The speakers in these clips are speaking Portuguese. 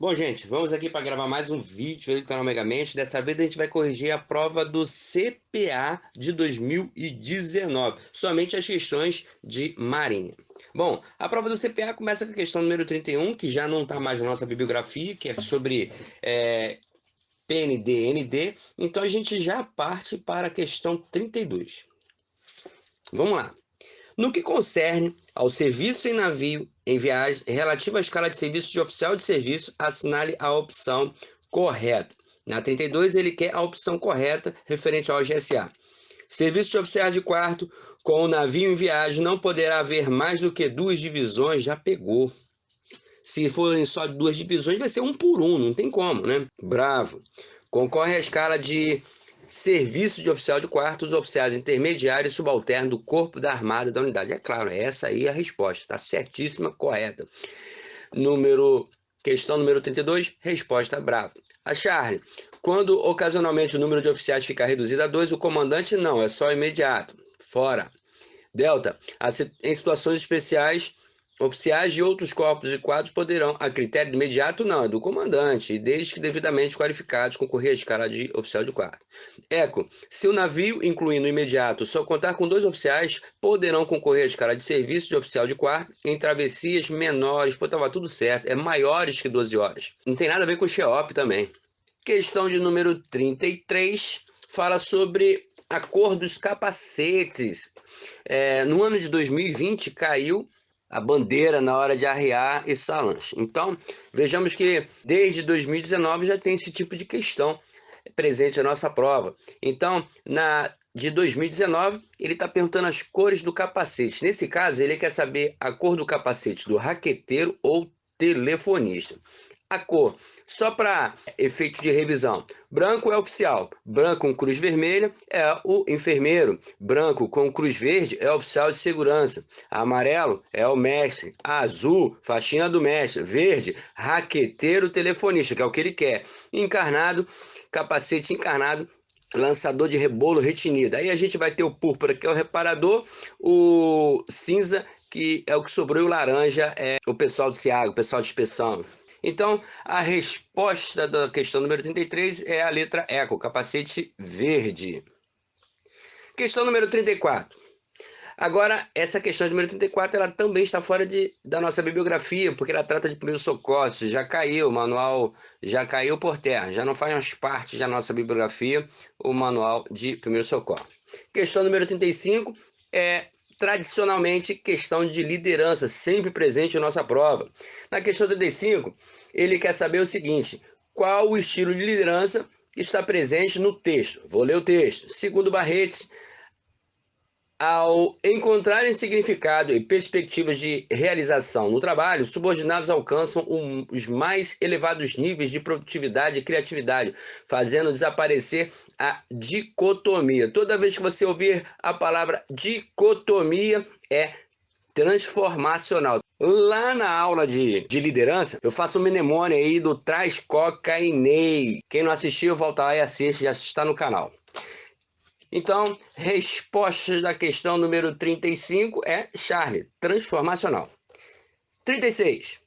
Bom, gente, vamos aqui para gravar mais um vídeo aí do canal Megamente. Dessa vez a gente vai corrigir a prova do CPA de 2019, somente as questões de Marinha. Bom, a prova do CPA começa com a questão número 31, que já não está mais na nossa bibliografia, que é sobre PND, ND. Então a gente já parte para a questão 32. Vamos lá. No que concerne ao serviço em navio em viagem relativo à escala de serviço de oficial de serviço, assinale a opção correta. Na 32, ele quer a opção correta referente ao GSA. Serviço de oficiais de quarto com o navio em viagem não poderá haver mais do que 2 divisões, já pegou. Se forem só 2 divisões, vai ser 1 por 1, não tem como, né? Bravo. Concorre à escala de serviço de oficial de quarto, os oficiais intermediários e subalternos do corpo da armada da unidade. É claro, essa aí é a resposta, tá certíssima, correta. Questão número 32, resposta brava. A Charlie, quando ocasionalmente o número de oficiais ficar reduzido a 2, o comandante não, é só imediato. Fora. Delta, em situações especiais, oficiais de outros corpos e quadros poderão, a critério do imediato, não, é do comandante, desde que devidamente qualificados, concorrer à escala de oficial de quarto. Eco, se o navio, incluindo o imediato, só contar com 2 oficiais, poderão concorrer à escala de serviço de oficial de quarto em travessias menores, pô, tava tudo certo, é maiores que 12 horas. Não tem nada a ver com o XEOP também. Questão de número 33, fala sobre a cor dos capacetes. No ano de 2020 caiu a bandeira na hora de arriar esse lanche. Então, vejamos que desde 2019 já tem esse tipo de questão presente na nossa prova. Então, de 2019, ele está perguntando as cores do capacete. Nesse caso, ele quer saber a cor do capacete do raqueteiro ou telefonista. A cor, só para efeito de revisão: branco é oficial, branco com cruz vermelha é o enfermeiro, branco com cruz verde é oficial de segurança, amarelo é o mestre, azul, faxina do mestre, verde, raqueteiro telefonista, que é o que ele quer, encarnado, capacete encarnado, lançador de rebolo retinido. Aí a gente vai ter o púrpura, que é o reparador, o cinza, que é o que sobrou, e o laranja é o pessoal do SIAG, o pessoal de inspeção. Então, a resposta da questão número 33 é a letra ECO, capacete verde. Questão número 34. Agora, essa questão número 34, ela também está fora da nossa bibliografia, porque ela trata de primeiros socorros. Já caiu, o manual já caiu por terra, já não faz mais parte da nossa bibliografia o manual de primeiros socorros. Questão número 35 é tradicionalmente questão de liderança, sempre presente em nossa prova. Na questão 35, ele quer saber o seguinte: qual o estilo de liderança está presente no texto? Vou ler o texto. Segundo Barretes, ao encontrarem significado e perspectivas de realização no trabalho, subordinados alcançam os mais elevados níveis de produtividade e criatividade, fazendo desaparecer a dicotomia. Toda vez que você ouvir a palavra dicotomia, é transformacional. Lá na aula de liderança, eu faço um mnemônio aí do Traz Coca e Ney. Quem não assistiu, volta lá e assiste, já está no canal. Então, resposta da questão número 35 é Charlie, transformacional. 36.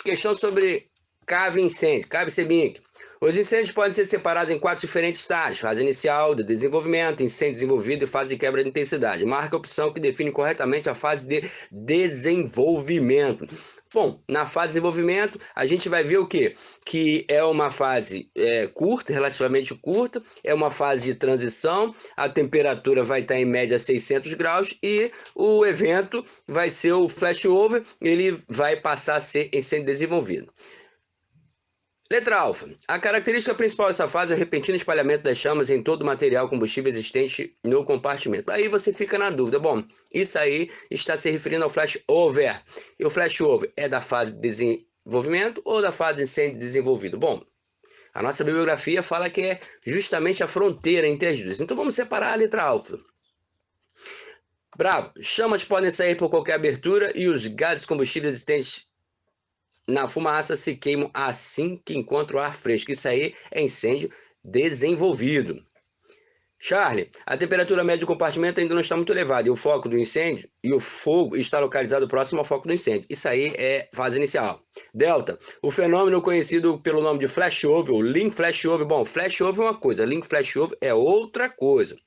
Questão sobre cave incêndio, cave CBINC. Os incêndios podem ser separados em 4 diferentes estágios: fase inicial, de desenvolvimento, incêndio desenvolvido e fase de quebra de intensidade. Marca a opção que define corretamente a fase de desenvolvimento. Bom, na fase de desenvolvimento, a gente vai ver o quê? Que é uma fase curta, relativamente curta, é uma fase de transição, a temperatura vai estar em média 600 graus e o evento vai ser o flashover, ele vai passar a ser incêndio desenvolvido. Letra alfa. A característica principal dessa fase é o repentino espalhamento das chamas em todo o material combustível existente no compartimento. Aí você fica na dúvida. Bom, isso aí está se referindo ao flashover. E o flashover é da fase de desenvolvimento ou da fase de incêndio desenvolvido? Bom, a nossa bibliografia fala que é justamente a fronteira entre as duas. Então vamos separar a letra alfa. Bravo. Chamas podem sair por qualquer abertura e os gases combustíveis existentes na fumaça se queimam assim que encontram o ar fresco. Isso aí é incêndio desenvolvido. Charlie, a temperatura média do compartimento ainda não está muito elevada e o foco do incêndio e o fogo está localizado próximo ao foco do incêndio. Isso aí é fase inicial. Delta, o fenômeno conhecido pelo nome de flashover, ou link flashover. Bom, flashover é uma coisa, link flashover é outra coisa.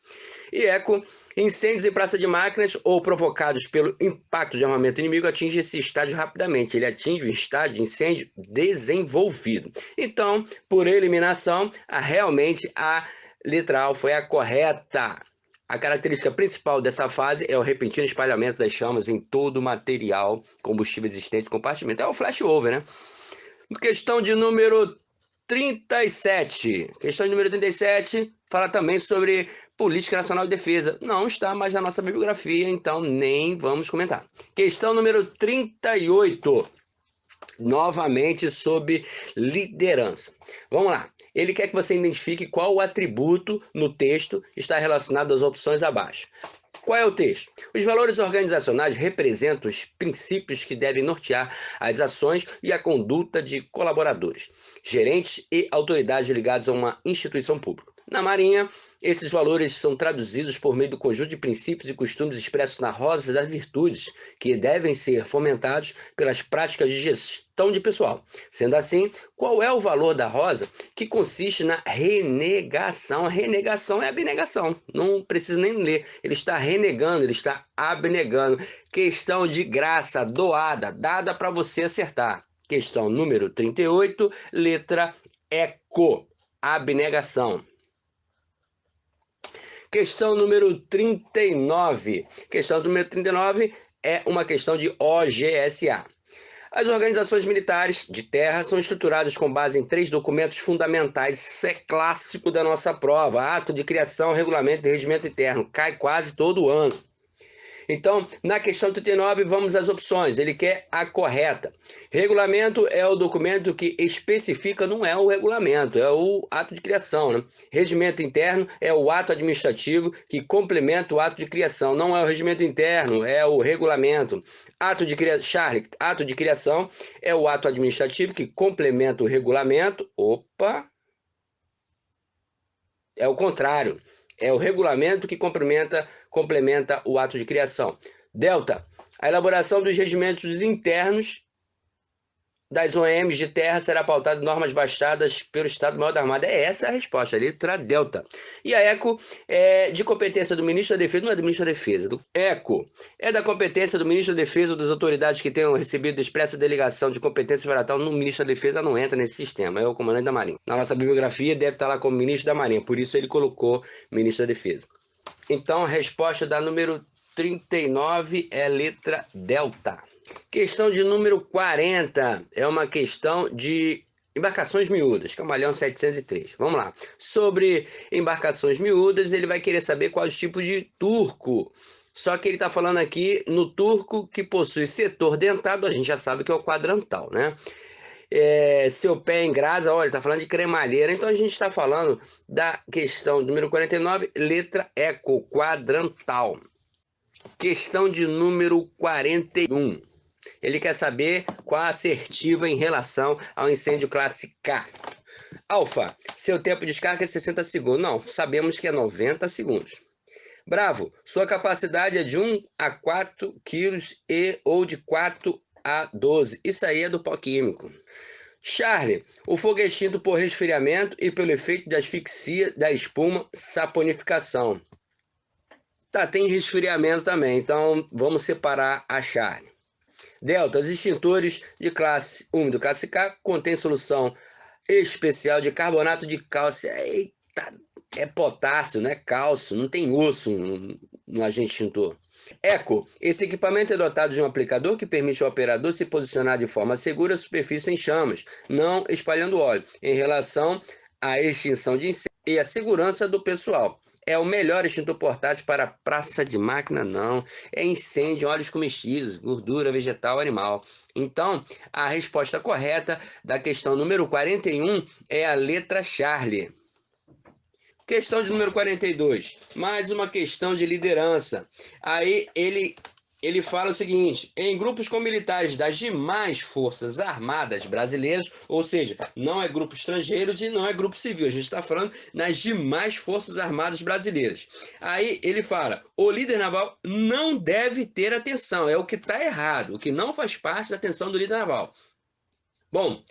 E eco, incêndios em praça de máquinas ou provocados pelo impacto de armamento inimigo atinge esse estágio rapidamente. Ele atinge o estágio de incêndio desenvolvido. Então, por eliminação, realmente a letra A foi a correta. A característica principal dessa fase é o repentino espalhamento das chamas em todo o material combustível existente no compartimento. É o flashover, né? Questão de número 37. Questão de número 37 fala também sobre Política Nacional de Defesa. Não está mais na nossa bibliografia, então nem vamos comentar. Questão número 38. Novamente sobre liderança. Vamos lá. Ele quer que você identifique qual o atributo no texto está relacionado às opções abaixo. Qual é o texto? Os valores organizacionais representam os princípios que devem nortear as ações e a conduta de colaboradores, gerentes e autoridades ligados a uma instituição pública. Na Marinha, esses valores são traduzidos por meio do conjunto de princípios e costumes expressos na rosa das virtudes, que devem ser fomentados pelas práticas de gestão de pessoal. Sendo assim, qual é o valor da rosa? Que consiste na renegação. A renegação é abnegação. Não precisa nem ler. Ele está renegando, ele está abnegando. Questão de graça, doada, dada para você acertar. Questão número 38, letra ECO, abnegação. Questão número 39. Questão número 39 é uma questão de OGSA. As organizações militares de terra são estruturadas com base em 3 documentos fundamentais. Isso é clássico da nossa prova. Ato de criação, regulamento e regimento interno. Cai quase todo ano. Então, na questão 39, vamos às opções. Ele quer a correta. Regulamento é o documento que especifica, não é o regulamento, é o ato de criação, né? Regimento interno é o ato administrativo que complementa o ato de criação. Não é o regimento interno, é o regulamento. Charlie, ato de criação é o ato administrativo que complementa o regulamento. Opa! É o contrário. É o regulamento que complementa o ato de criação. Delta, a elaboração dos regimentos internos das OMs de terra será pautada em normas baixadas pelo Estado-Maior da Armada. É essa a resposta, a letra delta. E a ECO é de competência do Ministro da Defesa, não é do Ministro da Defesa. ECO é da competência do Ministro da Defesa ou das autoridades que tenham recebido expressa delegação de competência federal. No Ministro da Defesa não entra nesse sistema, é o Comandante da Marinha. Na nossa bibliografia deve estar lá como Ministro da Marinha, por isso ele colocou Ministro da Defesa. Então, a resposta da número 39 é letra delta. Questão de número 40 é uma questão de embarcações miúdas, Camaleão 703. Vamos lá. Sobre embarcações miúdas, ele vai querer saber quais os tipos de turco. Só que ele está falando aqui no turco que possui setor dentado, a gente já sabe que é o quadrantal, né? Seu pé em grasa, olha, está falando de cremalheira. Então a gente está falando da questão número 49, letra ECO, quadrantal. Questão de número 41. Ele quer saber qual a assertiva em relação ao incêndio classe K. Alfa, seu tempo de descarga é 60 segundos. Não, sabemos que é 90 segundos. Bravo, sua capacidade é de 1 a 4 quilos ou de 4 a 12. Isso aí é do pó químico. Charlie, o fogo é extinto por resfriamento e pelo efeito de asfixia da espuma, saponificação. Tá, tem resfriamento também, então vamos separar a Charlie. Delta, os extintores de classe úmido, classe K, contém solução especial de carbonato de cálcio. Eita, é potássio, não é cálcio, não tem osso no agente extintor. ECO, esse equipamento é dotado de um aplicador que permite ao operador se posicionar de forma segura à superfície em chamas, não espalhando óleo, em relação à extinção de incêndio e à segurança do pessoal. É o melhor extintor portátil para praça de máquina? Não. É incêndio, óleos comestíveis, gordura vegetal, animal. Então, a resposta correta da questão número 41 é a letra Charlie. Questão de número 42. Mais uma questão de liderança. Aí ele ele fala o seguinte: em grupos com militares das demais forças armadas brasileiras, ou seja, não é grupo estrangeiro e não é grupo civil, a gente está falando nas demais forças armadas brasileiras. Aí ele fala: o líder naval não deve ter atenção, é o que está errado, o que não faz parte da atenção do líder naval. Bom,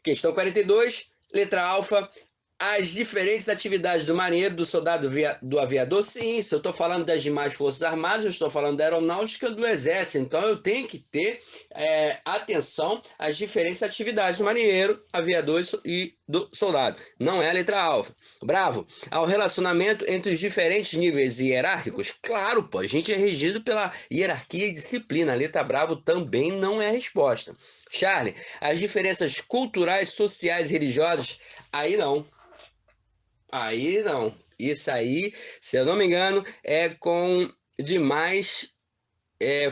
questão 42, letra alfa. As diferentes atividades do marinheiro, do soldado, do aviador, sim, se eu estou falando das demais forças armadas, eu estou falando da aeronáutica, do exército, então eu tenho que ter atenção às diferentes atividades do marinheiro, aviador e do soldado. Não é a letra alfa. Bravo. Ao relacionamento entre os diferentes níveis hierárquicos, claro, pô, a gente é regido pela hierarquia e disciplina. A letra bravo também não é a resposta. Charlie, as diferenças culturais, sociais e religiosas, aí não. Aí não. Isso aí, se eu não me engano, é com demais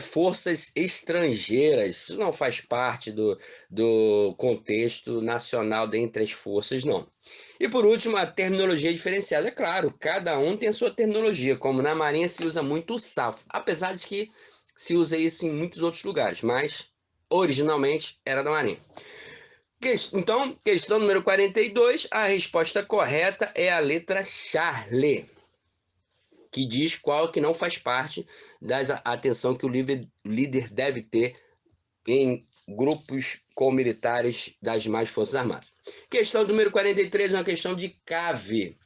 forças estrangeiras. Isso não faz parte do contexto nacional dentre as forças, não. E por último, a terminologia diferenciada. É claro, cada um tem a sua terminologia, como na Marinha se usa muito o SAF, apesar de que se usa isso em muitos outros lugares, mas originalmente era da Marinha. Então, questão número 42, a resposta correta é a letra Charlie, que diz qual que não faz parte da atenção que o líder deve ter em grupos com militares das demais forças armadas. Questão número 43 é uma questão de CAV.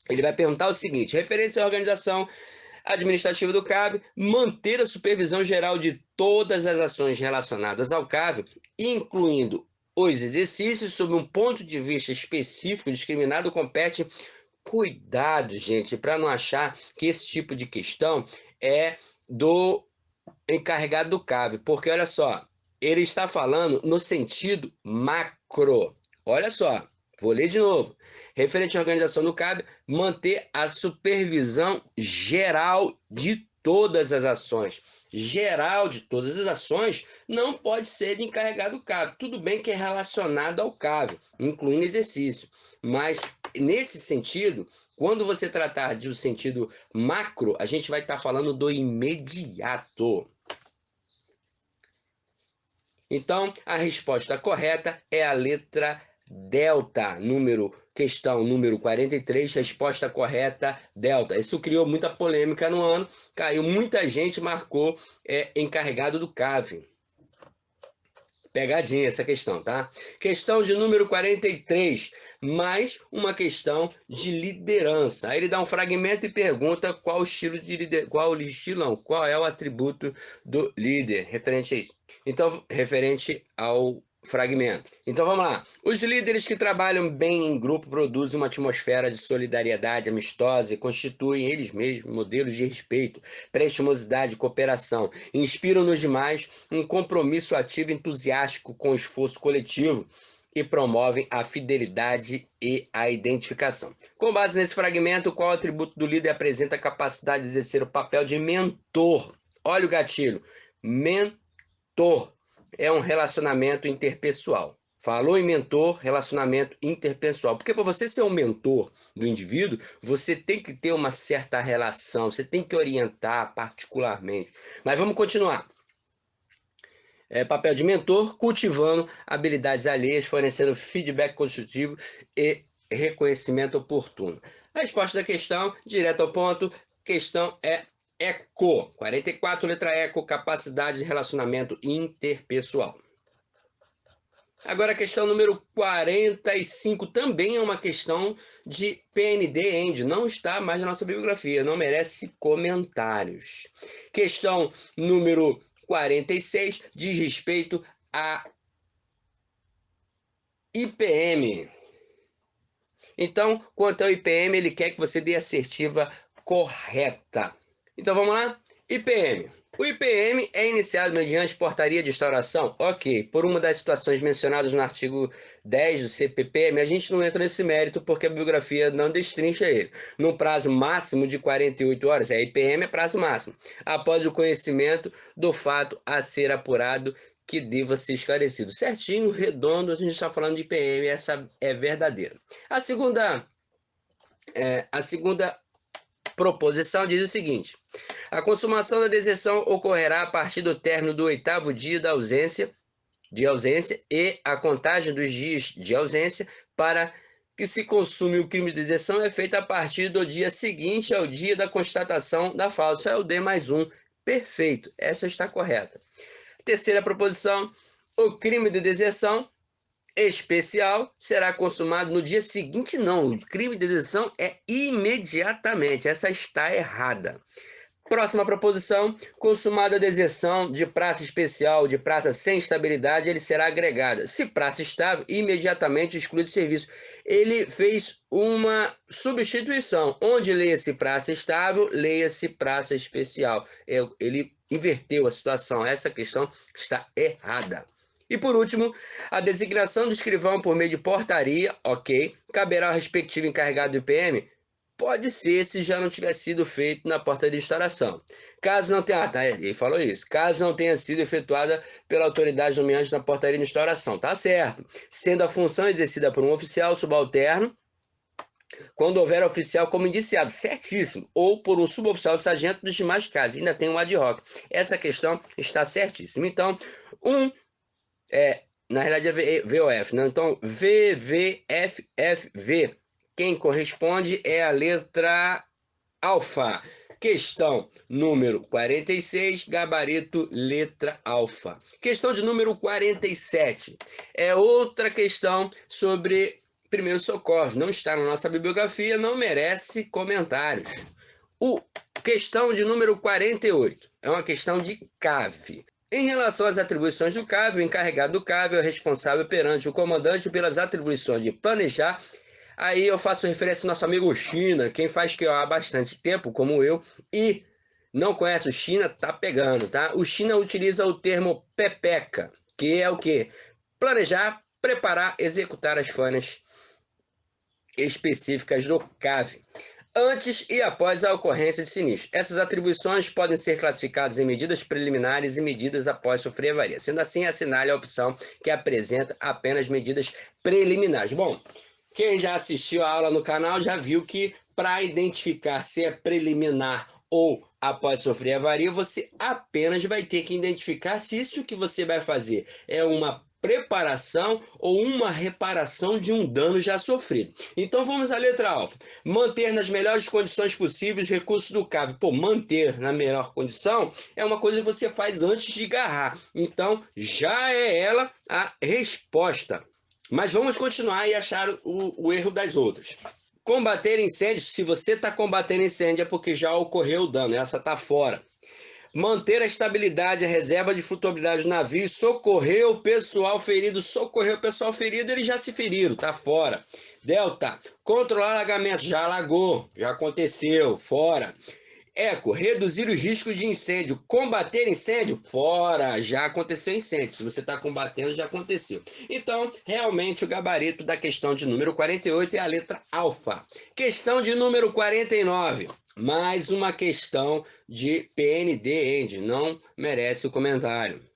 Ele vai perguntar o seguinte: referência à organização administrativa do CAV, manter a supervisão geral de todas as ações relacionadas ao CAV, incluindo os exercícios sob um ponto de vista específico discriminado, compete. Cuidado, gente, para não achar que esse tipo de questão é do encarregado do CAV, porque olha só, ele está falando no sentido macro. Olha só, vou ler de novo. Referente à organização do CAV, manter a supervisão geral de todas as ações. Geral de todas as ações não pode ser de encarregado do CAV. Tudo bem que é relacionado ao CAV, incluindo exercício, mas nesse sentido, quando você tratar de um sentido macro, a gente vai estar falando do imediato. Então, a resposta correta é a letra delta, questão número 43, resposta correta, delta. Isso criou muita polêmica no ano, caiu muita gente, marcou encarregado do CAV. Pegadinha essa questão, tá? Questão de número 43, mais uma questão de liderança. Aí ele dá um fragmento e pergunta qual o estilo de líder, qual é o atributo do líder, referente a isso. Então, referente ao fragmento. Então vamos lá. Os líderes que trabalham bem em grupo produzem uma atmosfera de solidariedade amistosa e constituem eles mesmos modelos de respeito, prestimosidade e cooperação. Inspiram nos demais um compromisso ativo e entusiástico com o esforço coletivo e promovem a fidelidade e a identificação. Com base nesse fragmento, qual atributo do líder apresenta a capacidade de exercer o papel de mentor? Olha o gatilho. Mentor é um relacionamento interpessoal. Falou em mentor, relacionamento interpessoal. Porque para você ser um mentor do indivíduo, você tem que ter uma certa relação, você tem que orientar particularmente. Mas vamos continuar. Papel de mentor, cultivando habilidades alheias, fornecendo feedback construtivo e reconhecimento oportuno. A resposta da questão, direto ao ponto, questão é ECO. 44, letra ECO, capacidade de relacionamento interpessoal. Agora a questão número 45 também é uma questão de PND-END, não está mais na nossa bibliografia, não merece comentários. Questão número 46 diz respeito a IPM. Então, quanto ao IPM, ele quer que você dê a assertiva correta. Então vamos lá? IPM. O IPM é iniciado mediante portaria de instauração? Ok. Por uma das situações mencionadas no artigo 10 do CPPM, a gente não entra nesse mérito porque a bibliografia não destrincha ele. No prazo máximo de 48 horas, IPM é prazo máximo, após o conhecimento do fato a ser apurado que deva ser esclarecido. Certinho, redondo, a gente está falando de IPM, essa é verdadeira. A segunda proposição diz o seguinte: a consumação da deserção ocorrerá a partir do término do 8º dia de ausência e a contagem dos dias de ausência para que se consume o crime de deserção é feita a partir do dia seguinte ao dia da constatação da falta. É o D mais 1. Perfeito. Essa está correta. Terceira proposição: o crime de deserção especial será consumado no dia seguinte. Não, o crime de deserção é imediatamente. Essa está errada. Próxima proposição: consumada a deserção de praça especial, de praça sem estabilidade, ele será agregada. Se praça estável, imediatamente exclui do serviço. Ele fez uma substituição. Onde leia-se praça estável, leia-se praça especial. Ele inverteu a situação. Essa questão está errada. E por último, a designação do escrivão por meio de portaria, ok, caberá ao respectivo encarregado do IPM. Pode ser se já não tiver sido feito na portaria de instauração. Caso não tenha, ele falou isso. Caso não tenha sido efetuada pela autoridade nomeante na portaria de instauração, tá certo. Sendo a função exercida por um oficial subalterno, quando houver oficial como indiciado, certíssimo. Ou por um suboficial sargento dos demais casos. Ainda tem um ad hoc. Essa questão está certíssima. Então, na realidade é VOF, né? Então, VVFFV. Quem corresponde é a letra alfa. Questão número 46, gabarito letra alfa. Questão de número 47. É outra questão sobre primeiros socorros. Não está na nossa bibliografia, não merece comentários. Questão de número 48. É uma questão de CAV. Em relação às atribuições do CAV, o encarregado do CAV é o responsável perante o comandante pelas atribuições de planejar. Aí eu faço referência ao nosso amigo China, quem faz QO há bastante tempo, como eu, e não conhece o China, tá pegando, tá? O China utiliza o termo PEPECA, que é o quê? Planejar, preparar, executar as fases específicas do CAV, antes e após a ocorrência de sinistro. Essas atribuições podem ser classificadas em medidas preliminares e medidas após sofrer avaria. Sendo assim, assinale a opção que apresenta apenas medidas preliminares. Bom, quem já assistiu a aula no canal já viu que para identificar se é preliminar ou após sofrer avaria, você apenas vai ter que identificar se isso que você vai fazer é uma preparação ou uma reparação de um dano já sofrido. Então vamos à letra alfa. Manter nas melhores condições possíveis os recursos do CAV. Pô, manter na melhor condição é uma coisa que você faz antes de agarrar. Então já é ela a resposta. Mas vamos continuar e achar o erro das outras. Combater incêndios. Se você está combatendo incêndio é porque já ocorreu o dano. Essa está fora. Manter a estabilidade, a reserva de flutuabilidade do navio. Socorrer o pessoal ferido. Socorrer o pessoal ferido, eles já se feriram. Está fora. Delta. Controlar alagamento. Já alagou. Já aconteceu. Fora. Eco, reduzir os riscos de incêndio. Combater incêndio? Fora, já aconteceu incêndio. Se você está combatendo, já aconteceu. Então, realmente, o gabarito da questão de número 48 é a letra alfa. Questão de número 49. Mais uma questão de PND-END. Não merece o comentário.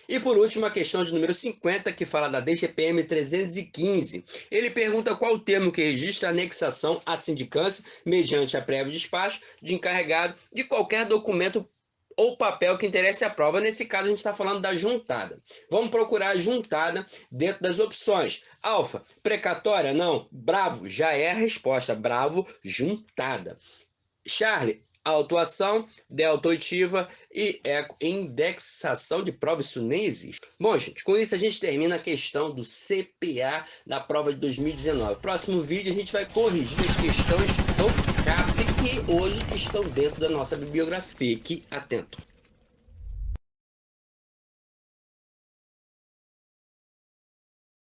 E por último, a questão de número 50, que fala da DGPM 315. Ele pergunta qual o termo que registra a anexação à sindicância mediante a prévio despacho de encarregado de qualquer documento ou papel que interesse à prova. Nesse caso, a gente está falando da juntada. Vamos procurar a juntada dentro das opções. Alfa, precatória? Não. Bravo, já é a resposta. Bravo, juntada. Charlie, autuação, delta oitiva e indexação de prova, isso nem existe. Bom, gente, com isso a gente termina a questão do CPA da prova de 2019. Próximo vídeo a gente vai corrigir as questões do CAP que hoje estão dentro da nossa bibliografia. Fique atento.